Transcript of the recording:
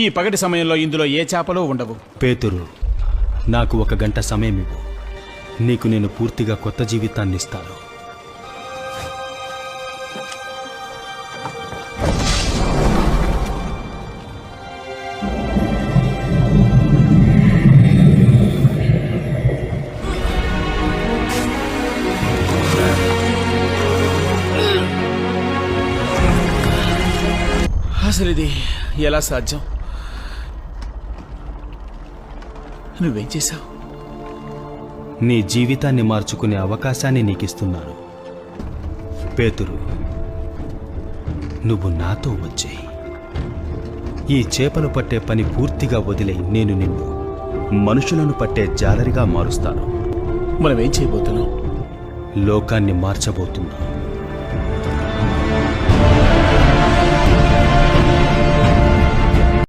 ఈ పగటి సమయంలో ఇందులో ఏ చేపలు ఉండవు. పేతురు, నాకు 1 గంట సమయం ఇవ్వు. నీకు నేను పూర్తిగా కొత్త జీవితాన్ని ఇస్తాను. అసలు ఇది ఎలా సాధ్యం? నువ్వేం చేశావు? నీ జీవితాన్ని మార్చుకునే అవకాశాన్ని నీకిస్తున్నాను. పేతురు, నువ్వు నాతో వచ్చేయి. ఈ చేపలు పట్టే పని పూర్తిగా వదిలేయి. నేను నిన్ను మనుషులను పట్టే జాలరిగా మారుస్తాను. మనం ఏం చేయబోతున్నాం? లోకాన్ని మార్చబోతున్నాం.